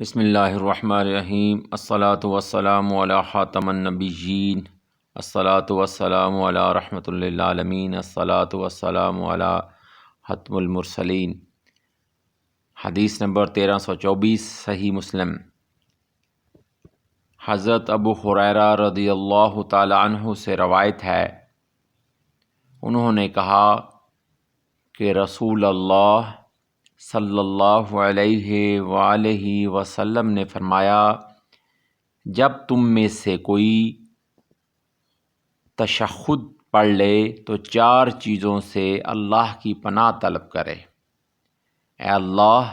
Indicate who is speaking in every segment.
Speaker 1: बिस्मिल्लाहिर्रहमानिर्रहीम। अस्सलातु वस्सलामु अला खातमन नबिय्यीन। अस्सलातु वस्सलामु अला रहमतुल लिल आलमीन। अस्सलातु वस्सलामु अला हतमुल मुरसलीन। हदीस नंबर 1324 सही मुस्लिम। हज़रत अबू हुरैरा रदियल्लाहु ताला अन्हु से रवायत है, उन्होंने कहा कि रसूल अल्लाह सल्लल्लाहु अलैहि वसल्लम ने फरमाया, जब तुम में से कोई तशहुद पढ़ ले तो 4 चीज़ों से अल्लाह की पनाह तलब करे। ए अल्लाह,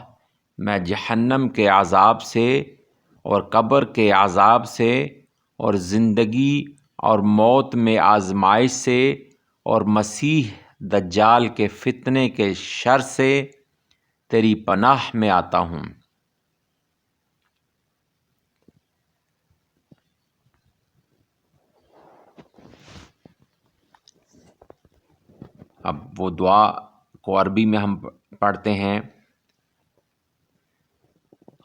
Speaker 1: मैं जहन्नम के अज़ाब से और कब्र के अज़ाब से और ज़िंदगी और मौत में आज़माइश से और मसीह दज्जाल के फितने के शर से तेरी पनाह में आता हूँ। अब वो दुआ को अरबी में हम पढ़ते हैं।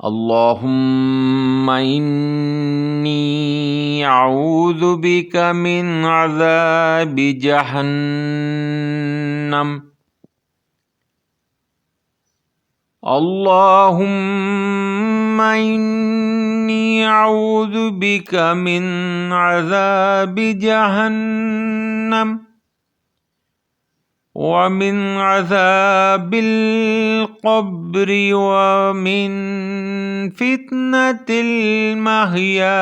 Speaker 1: अल्लाहुम्मा इन्नी अऊज़ु बिका मिन अज़ाबि जहन्नम। अल्लाहुम्मा इन्नी अऊज़ु बिका मिन अज़ाबि जहन्नम व मिन अज़ाबिल क़ब्रि व मिन फितनतिल महया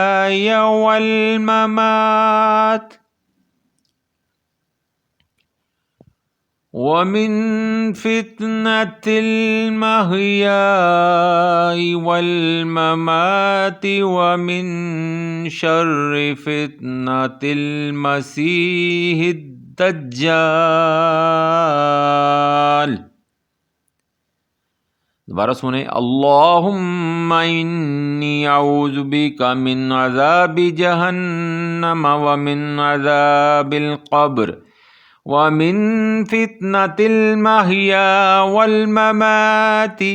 Speaker 1: वल ममात व मिन फितनतिल महया वल ममात व मिन शर्रि फितनतिल मसीहिद दज्जाल। दोबारा सुने। अल्लाहुम्मा इन्नी अऊज़ु बिका मिन अज़ाबि जहन्नम व मिन अज़ाबिल क़ब्र व मिन फितनतिल महया वल ममाति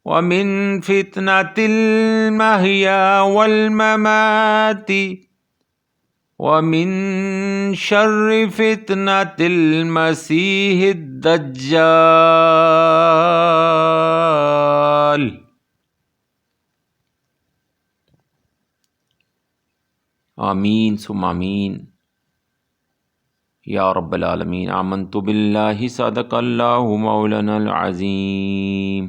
Speaker 1: व मिन फितनतिल महया वल ममाति व मिन शर्रि फितनतिल मसीहिद दज्जाल। आमीन सुम्मा आमीन या रब्बल आलमीन। आमन्तु बिल्लाहि सदक़ल्लाहु मौलानल अज़ीम।